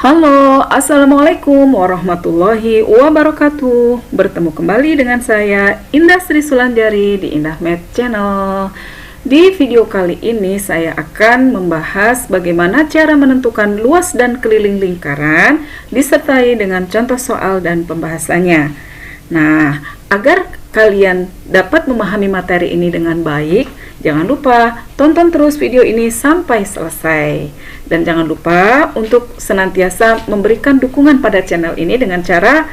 Halo, Assalamualaikum warahmatullahi wabarakatuh. Bertemu kembali dengan saya Indah Sri Sulanjari di Indah Math Channel. Di video kali ini saya akan membahas bagaimana cara menentukan luas dan keliling lingkaran disertai dengan contoh soal dan pembahasannya. Nah, agar kalian dapat memahami materi ini dengan baik, jangan lupa tonton terus video ini sampai selesai. Dan jangan lupa untuk senantiasa memberikan dukungan pada channel ini dengan cara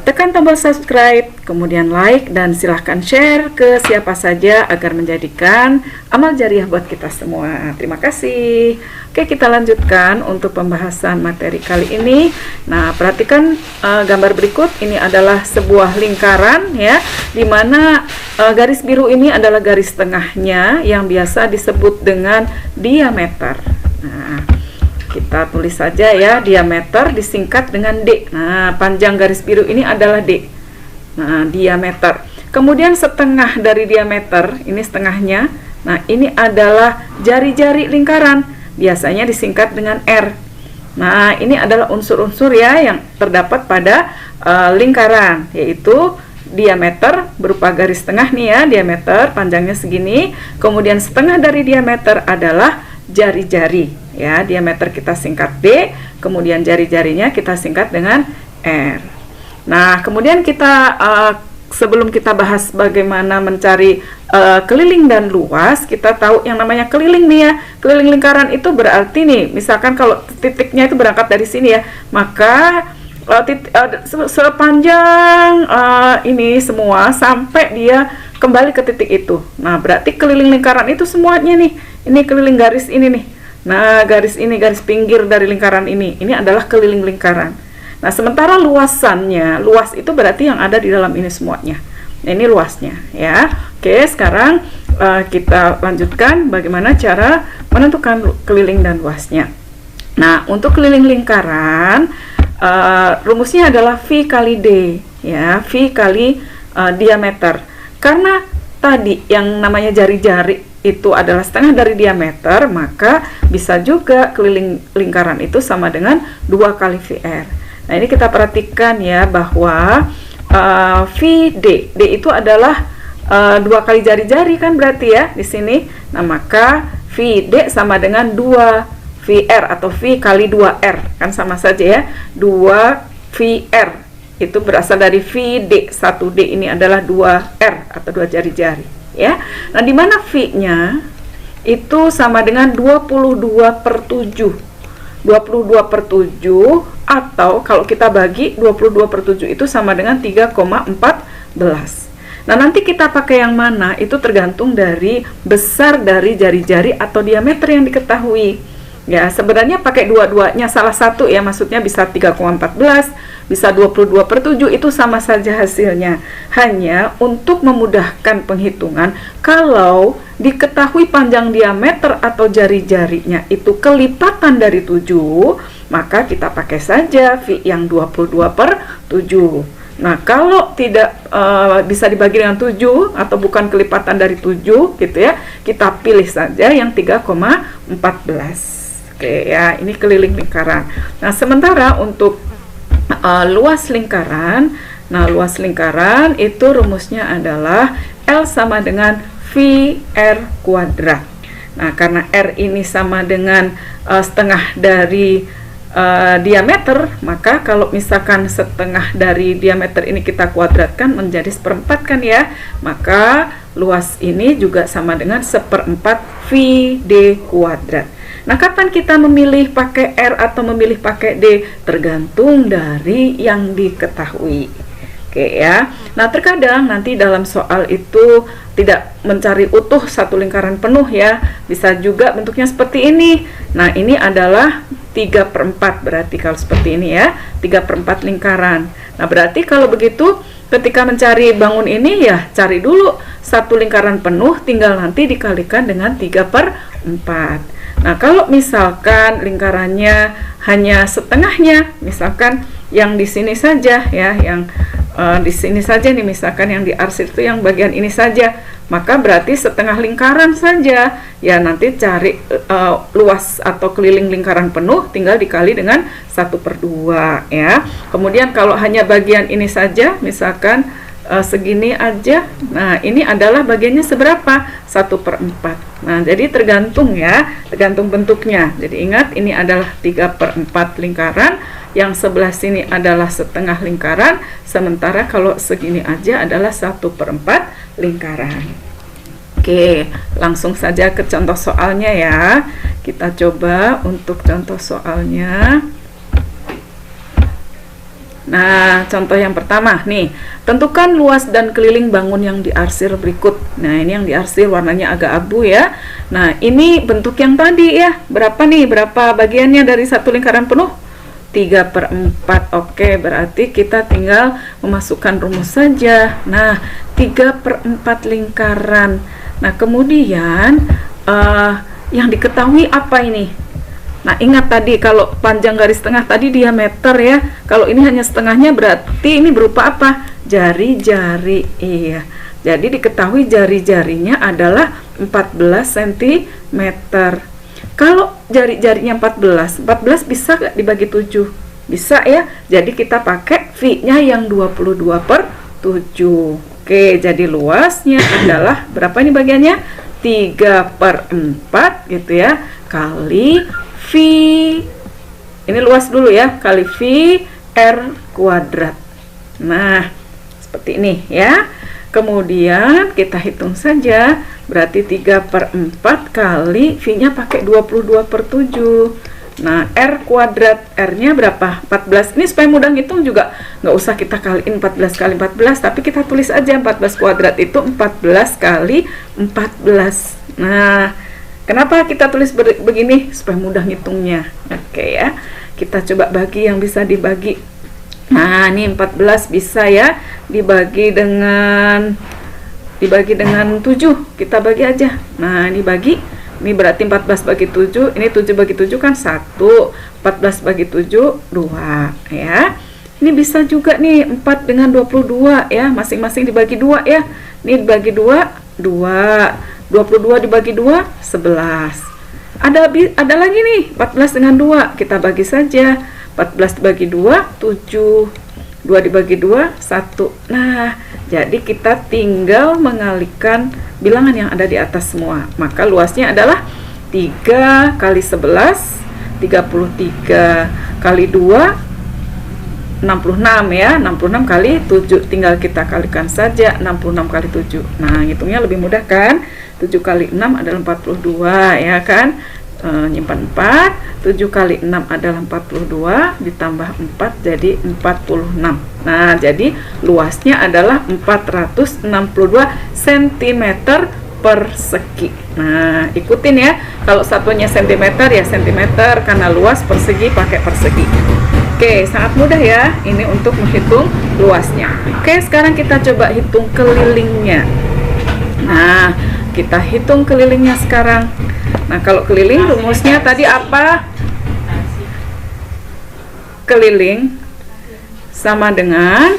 tekan tombol subscribe, kemudian like, dan silahkan share ke siapa saja agar menjadikan amal jariah buat kita semua. Terima kasih. Oke, kita lanjutkan untuk pembahasan materi kali ini. Nah, perhatikan gambar berikut. Ini adalah sebuah lingkaran ya, dimana garis biru ini adalah garis tengahnya yang biasa disebut dengan diameter. Nah, kita tulis saja ya, diameter disingkat dengan D. Nah, panjang garis biru ini adalah D. Nah, diameter. Kemudian setengah dari diameter, ini setengahnya. Nah, ini adalah jari-jari lingkaran. Biasanya disingkat dengan R. Nah, ini adalah unsur-unsur ya yang terdapat pada lingkaran, yaitu diameter berupa garis tengah nih ya, diameter panjangnya segini. Kemudian setengah dari diameter adalah jari-jari ya, diameter kita singkat D, kemudian jari-jarinya kita singkat dengan R. Nah, kemudian kita sebelum kita bahas bagaimana mencari keliling dan luas, kita tahu yang namanya keliling nih ya. Keliling lingkaran itu berarti nih, misalkan kalau titiknya itu berangkat dari sini ya, maka sepanjang ini semua sampai dia kembali ke titik itu. Nah, berarti keliling lingkaran itu semuanya nih. Ini keliling garis ini nih. Nah, garis ini, garis pinggir dari lingkaran ini adalah keliling lingkaran. Nah, sementara luasannya, luas itu berarti yang ada di dalam ini semuanya. Nah, ini luasnya ya. Oke, sekarang kita lanjutkan bagaimana cara menentukan keliling dan luasnya. Nah, untuk keliling lingkaran, rumusnya adalah V kali D ya, V kali diameter. Karena tadi yang namanya jari-jari itu adalah setengah dari diameter, maka bisa juga keliling lingkaran itu sama dengan 2 kali VR. Nah, ini kita perhatikan ya bahwa VD, D itu adalah 2 kali jari-jari kan berarti ya di sini. Nah, maka VD sama dengan 2 VR atau V kali 2R, kan sama saja ya, 2 VR itu berasal dari VD, 1D ini adalah 2R atau 2 jari-jari ya. Nah, di mana V-nya itu sama dengan 22/7. 22/7 atau kalau kita bagi 22/7 itu sama dengan 3,14. Nah, nanti kita pakai yang mana itu tergantung dari besar dari jari-jari atau diameter yang diketahui. Ya, sebenarnya pakai dua-duanya, salah satu ya, maksudnya bisa 3,14, bisa 22/7, itu sama saja hasilnya. Hanya untuk memudahkan penghitungan, kalau diketahui panjang diameter atau jari-jarinya itu kelipatan dari 7, maka kita pakai saja V yang 22/7. Nah, kalau tidak bisa dibagi dengan 7 atau bukan kelipatan dari 7 gitu ya, kita pilih saja yang 3,14. Oke ya, ini keliling lingkaran. Nah, sementara untuk luas lingkaran, nah luas lingkaran itu rumusnya adalah L sama dengan VR kuadrat. Nah, karena R ini sama dengan setengah dari diameter, maka kalau misalkan setengah dari diameter ini kita kuadratkan menjadi 1/4 kan ya, maka luas ini juga sama dengan 1/4 VD kuadrat. Nah, kapan kita memilih pakai R atau memilih pakai D? Tergantung dari yang diketahui. Oke ya. Nah, terkadang nanti dalam soal itu tidak mencari utuh satu lingkaran penuh ya. Bisa juga bentuknya seperti ini. Nah, ini adalah 3/4 berarti kalau seperti ini ya, 3/4 lingkaran. Nah, berarti kalau begitu ketika mencari bangun ini ya cari dulu satu lingkaran penuh, tinggal nanti dikalikan dengan 3/4. Nah, kalau misalkan lingkarannya hanya setengahnya, misalkan yang di sini saja ya, yang di sini saja nih, misalkan yang di arsir itu yang bagian ini saja, maka berarti setengah lingkaran saja. Ya, nanti cari luas atau keliling lingkaran penuh tinggal dikali dengan 1/2 ya. Kemudian kalau hanya bagian ini saja, misalkan segini aja, nah ini adalah bagiannya seberapa? 1/4. Nah, jadi tergantung ya, tergantung bentuknya. Jadi ingat, ini adalah 3/4 lingkaran, yang sebelah sini adalah setengah lingkaran, sementara kalau segini aja adalah 1/4 lingkaran. Oke, langsung saja ke contoh soalnya ya. Kita coba untuk contoh soalnya. Nah, contoh yang pertama nih, tentukan luas dan keliling bangun yang diarsir berikut. Nah, ini yang diarsir warnanya agak abu ya. Nah, ini bentuk yang tadi ya. Berapa nih? Berapa bagiannya dari satu lingkaran penuh? 3/4. Oke, berarti kita tinggal memasukkan rumus saja. Nah, 3/4 lingkaran. Nah, kemudian yang diketahui apa ini? Nah, ingat tadi kalau panjang garis tengah tadi diameter ya. Kalau ini hanya setengahnya berarti ini berupa apa? Jari-jari. Iya. Jadi diketahui jari-jarinya adalah 14 cm. Kalau jari-jarinya 14 bisa nggak dibagi 7? Bisa ya. Jadi kita pakai V-nya yang 22/7. Oke, jadi luasnya adalah berapa ini bagiannya? 3/4 gitu ya. Kali V, ini luas dulu ya, kali V R kuadrat. Nah, seperti ini ya. Kemudian kita hitung saja, berarti 3/4 kali V-nya pakai 22/7. Nah, R kuadrat, R-nya berapa? 14. Ini supaya mudah ngitung juga nggak usah kita kaliin 14 kali 14, tapi kita tulis aja 14 kuadrat itu 14 kali 14. Nah, kenapa kita tulis begini? Supaya mudah ngitungnya. Oke ya. Kita coba bagi yang bisa dibagi. Nah, ini 14 bisa ya dibagi dengan 7. Kita bagi aja. Nah, dibagi. Ini berarti 14 bagi 7. Ini 7 bagi 7 kan 1. 14 bagi 7 2 ya. Ini bisa juga nih 4 dengan 22 ya. Masing-masing dibagi 2 ya. Ini dibagi 2 2. 22 dibagi 2 11. Ada lagi nih 14 dengan 2, kita bagi saja. 14 dibagi 2 7. 2 dibagi 2 1. Nah, jadi kita tinggal mengalihkan bilangan yang ada di atas semua. Maka luasnya adalah 3 kali 11 33 kali 2 66 ya. 66 kali 7, tinggal kita kalikan saja. 66 kali 7. Nah, hitungnya lebih mudah kan? 7 kali 6 adalah 42 ya kan. Nyimpan 4. 7 kali 6 adalah 42, ditambah 4 jadi 46. Nah, jadi luasnya adalah 462 cm persegi. Nah, ikutin ya. Kalau satunya cm ya cm, karena luas persegi pakai persegi. Oke, sangat mudah ya ini untuk menghitung luasnya. Oke, sekarang kita coba hitung kelilingnya. Nah, kita hitung kelilingnya sekarang. Nah, kalau keliling rumusnya tadi apa? Keliling sama dengan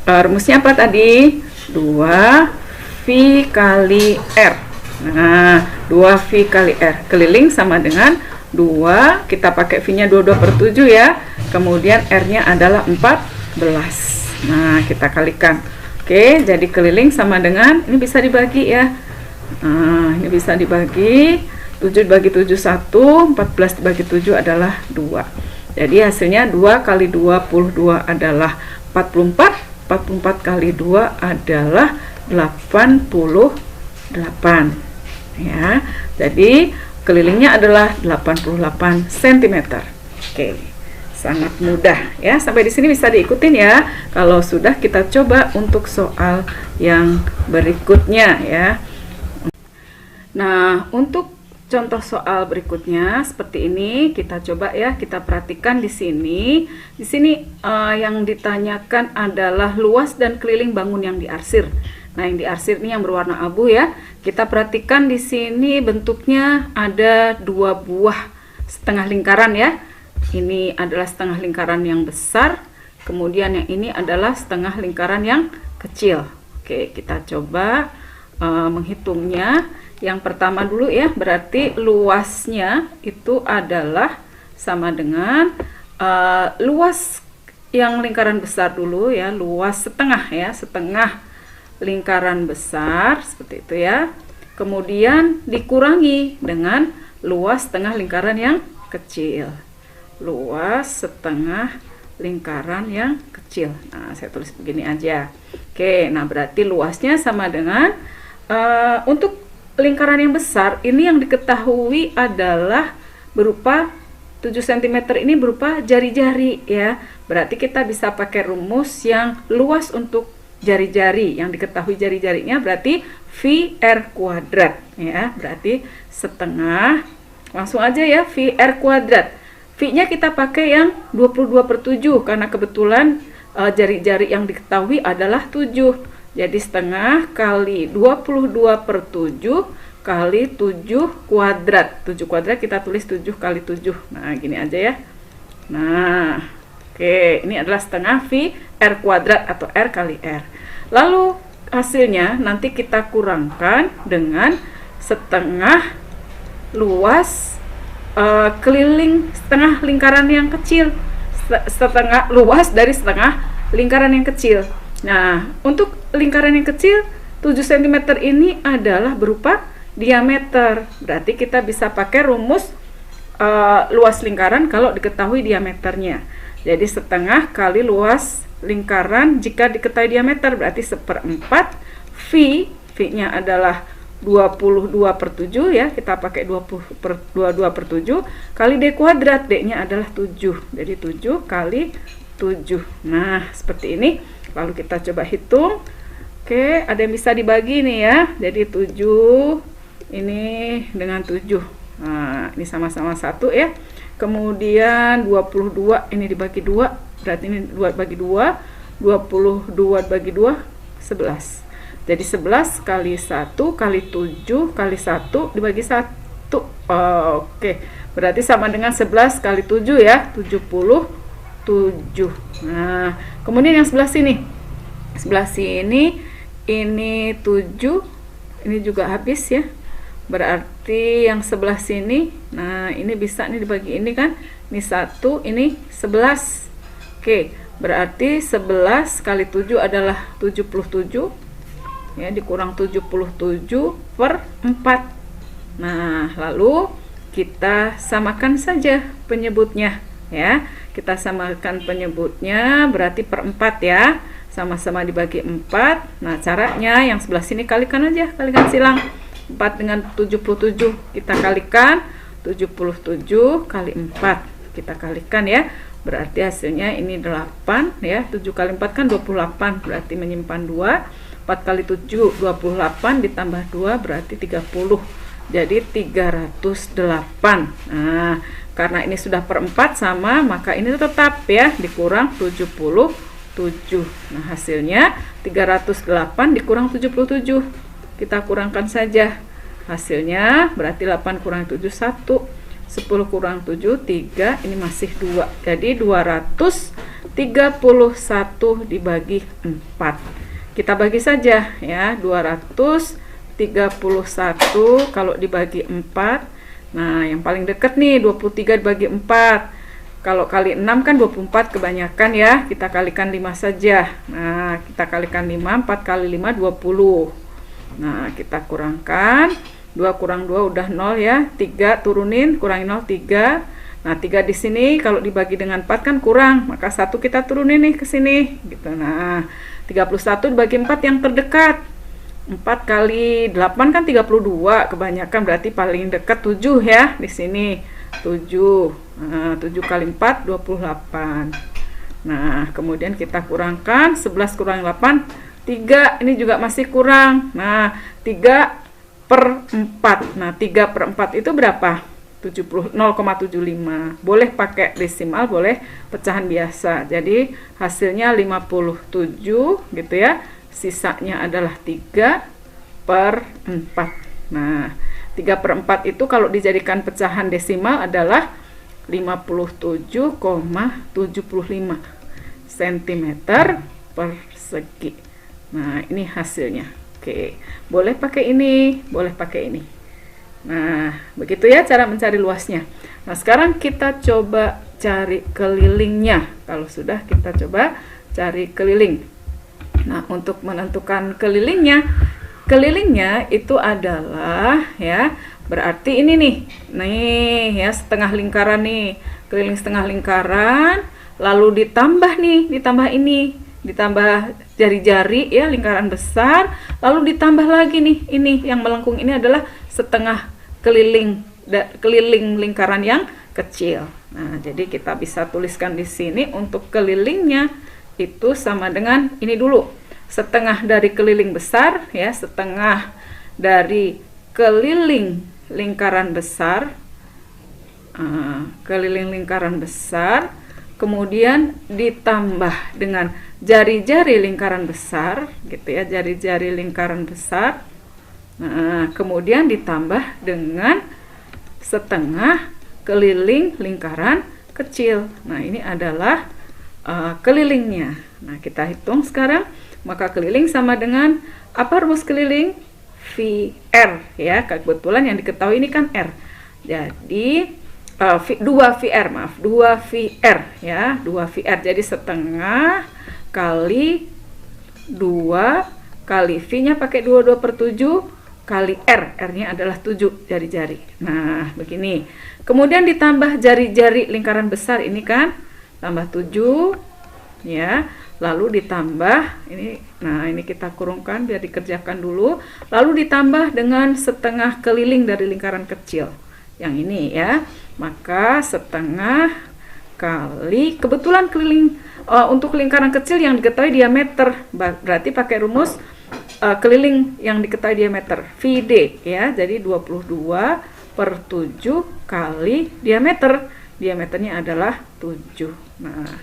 rumusnya apa tadi? 2V kali R. Nah, 2V kali R. Keliling sama dengan 2, kita pakai V-nya 22/7 ya. Kemudian R-nya adalah 14. Nah, kita kalikan. Oke, jadi keliling sama dengan, ini bisa dibagi ya. Nah, ini bisa dibagi. 7 dibagi 7 1, 14 dibagi 7 adalah 2. Jadi hasilnya 2 kali 22 adalah 44. 44 kali 2 adalah 88 ya. Jadi kelilingnya adalah 88 cm. Oke, sangat mudah ya. Sampai di sini bisa diikutin ya. Kalau sudah, kita coba untuk soal yang berikutnya ya. Nah, untuk contoh soal berikutnya seperti ini, kita coba ya, kita perhatikan di sini. Di sini yang ditanyakan adalah luas dan keliling bangun yang diarsir. Nah, yang diarsir ini yang berwarna abu ya. Kita perhatikan di sini bentuknya ada 2 buah setengah lingkaran ya. Ini adalah setengah lingkaran yang besar, kemudian yang ini adalah setengah lingkaran yang kecil. Oke, kita coba menghitungnya. Yang pertama dulu ya, berarti luasnya itu adalah sama dengan luas yang lingkaran besar dulu ya, luas setengah ya, setengah lingkaran besar seperti itu ya. Kemudian dikurangi dengan luas setengah lingkaran yang kecil. Luas setengah lingkaran yang kecil. Nah, saya tulis begini aja. Oke, nah berarti luasnya sama dengan untuk lingkaran yang besar ini yang diketahui adalah berupa 7 cm ini berupa jari-jari ya. Berarti kita bisa pakai rumus yang luas untuk jari-jari, yang diketahui jari-jarinya berarti VR kuadrat ya. Berarti setengah, langsung aja ya, VR kuadrat. V-nya kita pakai yang 22/7 karena kebetulan jari-jari yang diketahui adalah 7. Jadi setengah kali 22/7 kali 7 kuadrat. 7 kuadrat kita tulis 7 kali 7. Nah, gini aja ya. Nah, oke, ini adalah setengah V R kuadrat atau R kali R. Lalu hasilnya nanti kita kurangkan dengan setengah luas keliling setengah lingkaran yang kecil. Setengah luas dari setengah lingkaran yang kecil. Nah, untuk lingkaran yang kecil 7 cm ini adalah berupa diameter. Berarti kita bisa pakai rumus luas lingkaran kalau diketahui diameternya. Jadi setengah kali luas lingkaran jika diketahui diameter berarti 1/4 V-nya adalah 22/7 ya, kita pakai 22/7 kali D kuadrat, D-nya adalah 7. Jadi 7 kali 7. Nah, seperti ini. Lalu kita coba hitung. Oke, ada yang bisa dibagi nih ya. Jadi 7 ini dengan 7. Nah, ini sama-sama 1 ya. Kemudian 22 ini dibagi 2. Berarti ini 2 bagi 2. 22 bagi 2 11. Jadi 11 kali 1 kali 7 kali 1 dibagi 1. Oke, berarti sama dengan 11 kali 7 ya, 77. Nah, kemudian yang sebelah sini. Sebelah sini ini 7, ini juga habis ya. Berarti yang sebelah sini, nah ini bisa nih dibagi ini kan. Ini 1, ini 11. Oke, berarti 11 kali 7 adalah 77. Ya, dikurang 77/4. Nah, lalu kita samakan saja penyebutnya ya. Kita samakan penyebutnya berarti per 4 ya. Sama-sama dibagi 4. Nah, caranya yang sebelah sini kalikan aja, kalikan silang. 4 dengan 77 kita kalikan, 77 kali 4 kita kalikan ya. Berarti hasilnya ini 8 ya. 7 kali 4 kan 28, berarti menyimpan 2. 4 kali 7 28 ditambah 2 berarti 30. Jadi 308. Nah, karena ini sudah per 4 sama, maka ini tetap ya, dikurang 77. Nah, hasilnya 308 dikurang 77. Kita kurangkan saja. Hasilnya berarti 8 kurang 7 1. 10 kurang 7 3, ini masih 2. Jadi 231 dibagi 4. Kita bagi saja ya, 231 kalau dibagi 4. Nah, yang paling dekat nih 23 dibagi 4. Kalau kali 6 kan 24 kebanyakan ya. Kita kalikan 5 saja. Nah, kita kalikan 5, 4 kali 5 20. Nah, kita kurangkan. 2 kurang 2 udah 0 ya. 3 turunin, kurangi 0 3. Nah, 3 di sini kalau dibagi dengan 4 kan kurang, maka 1 kita turunin nih ke sini gitu. Nah, 31 dibagi 4 yang terdekat. 4 kali 8 kan 32, kebanyakan berarti paling dekat 7 ya di sini. 7. Nah, 7 kali 4 28. Nah, kemudian kita kurangkan 11 kurang 8 3, ini juga masih kurang. Nah, 3/4. Nah, 3/4 itu berapa? 0,75. Boleh pakai desimal, boleh pecahan biasa. Jadi hasilnya 57 gitu ya. Sisanya adalah 3/4. Nah, 3/4 itu kalau dijadikan pecahan desimal adalah 57,75 cm persegi. Nah, ini hasilnya. Oke. Oke, boleh pakai ini, boleh pakai ini. Nah, begitu ya cara mencari luasnya. Nah, sekarang kita coba cari kelilingnya. Kalau sudah, kita coba cari keliling. Nah, untuk menentukan kelilingnya itu adalah ya, berarti ini nih ya, setengah lingkaran nih, keliling setengah lingkaran, lalu ditambah ini, ditambah jari-jari ya, lingkaran besar, lalu ditambah lagi nih, ini yang melengkung ini adalah setengah keliling lingkaran yang kecil. Nah, jadi kita bisa tuliskan di sini untuk kelilingnya itu sama dengan ini dulu, setengah dari keliling besar ya, setengah dari keliling lingkaran besar, keliling lingkaran besar, kemudian ditambah dengan jari-jari lingkaran besar gitu ya, jari-jari lingkaran besar. Nah, kemudian ditambah dengan setengah keliling lingkaran kecil. Nah, ini adalah kelilingnya. Nah, kita hitung sekarang. Maka keliling sama dengan apa rumus keliling? VR ya. Kebetulan yang diketahui ini kan R. Jadi 2 VR ya, 2 VR. Jadi setengah kali 2 kali V-nya pakai 22/7 kali R. R-nya adalah 7 jari-jari. Nah, begini. Kemudian ditambah jari-jari lingkaran besar ini kan, tambah 7 ya. Lalu ditambah ini, nah ini kita kurungkan biar dikerjakan dulu. Lalu ditambah dengan setengah keliling dari lingkaran kecil yang ini ya. Maka setengah kali, kebetulan keliling untuk lingkaran kecil yang diketahui diameter, berarti pakai rumus keliling yang diketahui diameter VD ya. Jadi 22/7 kali diameter. Diameternya adalah 7. Nah,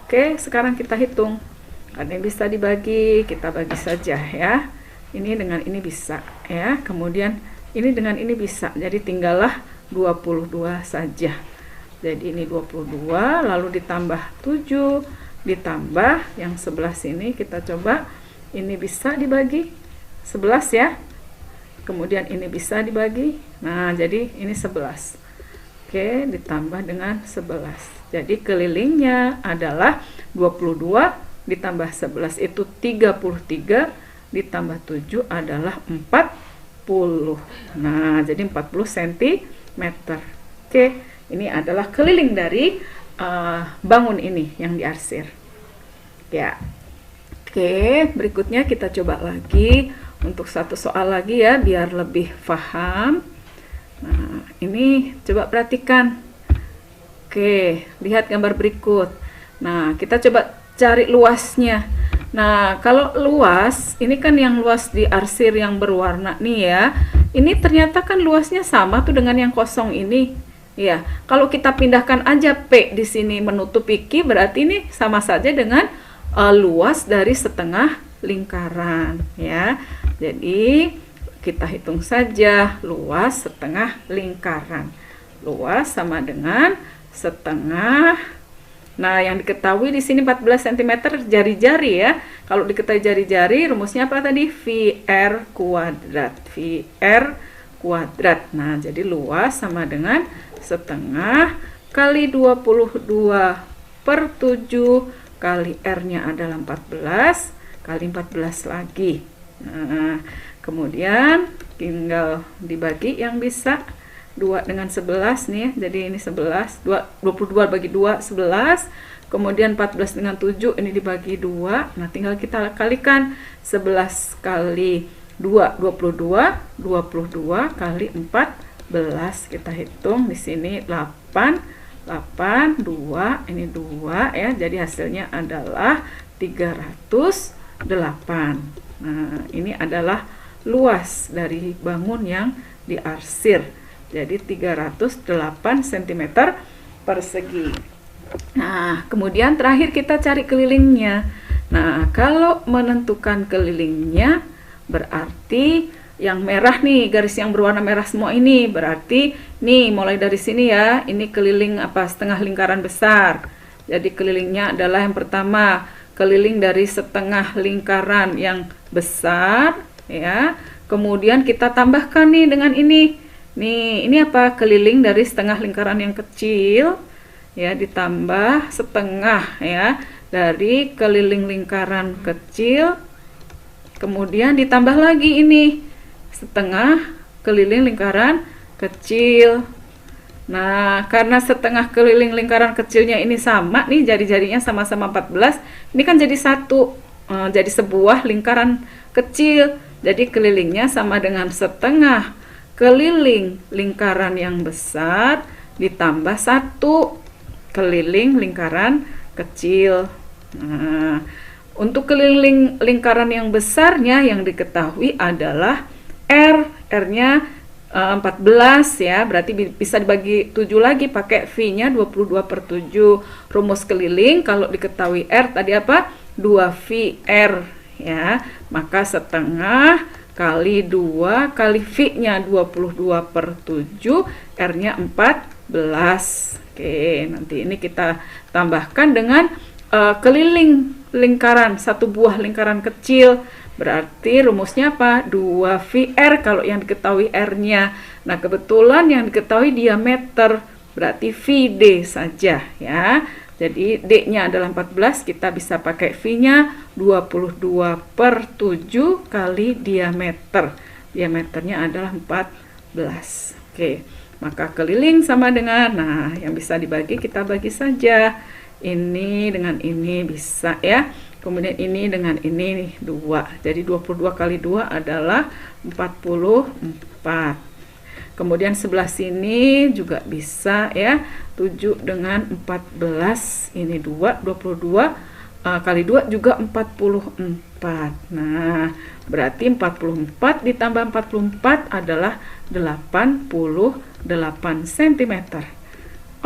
oke, sekarang kita hitung. Ada yang bisa dibagi, kita bagi saja ya. Ini dengan ini bisa ya. Kemudian ini dengan ini bisa. Jadi tinggallah 22 saja. Jadi ini 22, lalu ditambah 7, ditambah yang sebelah sini, kita coba ini bisa dibagi 11 ya. Kemudian ini bisa dibagi. Nah, jadi ini 11. Oke, ditambah dengan 11. Jadi kelilingnya adalah 22 ditambah 11 itu 33, ditambah 7 adalah 40. Nah, jadi 40 cm. Oke, ini adalah keliling dari bangun ini yang diarsir. Ya. Oke, berikutnya kita coba lagi untuk satu soal lagi ya, biar lebih paham. Nah, ini coba perhatikan. Oke, lihat gambar berikut. Nah, kita coba cari luasnya. Nah, kalau luas, ini kan yang luas di arsir yang berwarna nih ya. Ini ternyata kan luasnya sama tuh dengan yang kosong ini. Ya, kalau kita pindahkan aja P di sini menutupi Q, berarti ini sama saja dengan luas dari setengah lingkaran ya. Jadi kita hitung saja luas setengah lingkaran. Luas sama dengan setengah. Nah, yang diketahui di sini 14 cm jari-jari ya. Kalau diketahui jari-jari, rumusnya apa tadi? VR kuadrat. VR kuadrat. Nah, jadi luas sama dengan setengah kali 22/7 kali R-nya adalah 14 kali 14 lagi. Nah, kemudian tinggal dibagi yang bisa 2 dengan 11 nih, jadi ini 11, 22 bagi 2, 11, kemudian 14 dengan 7, ini dibagi 2, nah tinggal kita kalikan, 11 kali 2, 22, 22 kali 14, kita hitung di sini 8, 8, 2, ini 2 ya, jadi hasilnya adalah 308. Nah, ini adalah luas dari bangun yang diarsir. Jadi 308 cm persegi. Nah, kemudian terakhir kita cari kelilingnya. Nah, kalau menentukan kelilingnya berarti yang merah nih, garis yang berwarna merah semua ini berarti nih mulai dari sini ya, ini keliling apa setengah lingkaran besar. Jadi kelilingnya adalah yang pertama keliling dari setengah lingkaran yang besar ya. Kemudian kita tambahkan nih dengan ini. Nih, ini apa? Keliling dari setengah lingkaran yang kecil, ya, ditambah setengah ya dari keliling lingkaran kecil. Kemudian ditambah lagi ini setengah keliling lingkaran kecil. Nah, karena setengah keliling lingkaran kecilnya ini sama nih, jari-jarinya sama-sama 14, ini kan jadi satu, jadi sebuah lingkaran kecil. Jadi kelilingnya sama dengan setengah keliling lingkaran yang besar ditambah satu keliling lingkaran kecil. Nah, untuk keliling lingkaran yang besarnya yang diketahui adalah R-nya 14 ya, berarti bisa dibagi 7 lagi pakai V-nya 22/7. Rumus keliling kalau diketahui R tadi apa? 2VR ya. Maka setengah kali 2 kali V-nya 22/7, R-nya 14. Oke, nanti ini kita tambahkan dengan keliling lingkaran, satu buah lingkaran kecil. Berarti rumusnya apa? 2VR kalau yang diketahui R-nya. Nah, kebetulan yang diketahui diameter, berarti VD saja ya. Jadi D-nya adalah 14, kita bisa pakai V-nya 22/7 kali diameter. Diameternya adalah 14. Oke, maka keliling sama dengan, nah yang bisa dibagi kita bagi saja. Ini dengan ini bisa ya. Kemudian ini dengan ini nih 2. Jadi 22 kali 2 adalah 44. Kemudian sebelah sini juga bisa ya. 7 dengan 14, ini 2, 22 kali 2 juga 44. Nah, berarti 44 ditambah 44 adalah 88 cm.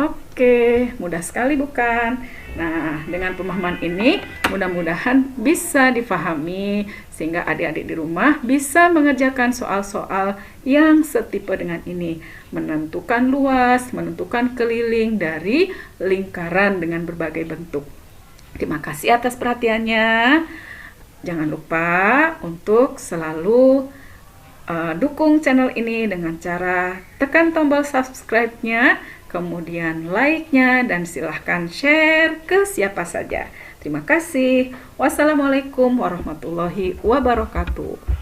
Oke, mudah sekali bukan? Nah, dengan pemahaman ini mudah-mudahan bisa difahami sehingga adik-adik di rumah bisa mengerjakan soal-soal yang setipe dengan ini, menentukan luas, menentukan keliling dari lingkaran dengan berbagai bentuk. Terima kasih atas perhatiannya. Jangan lupa untuk selalu dukung channel ini dengan cara tekan tombol subscribe-nya, kemudian like-nya, dan silahkan share ke siapa saja. Terima kasih. Wassalamualaikum warahmatullahi wabarakatuh.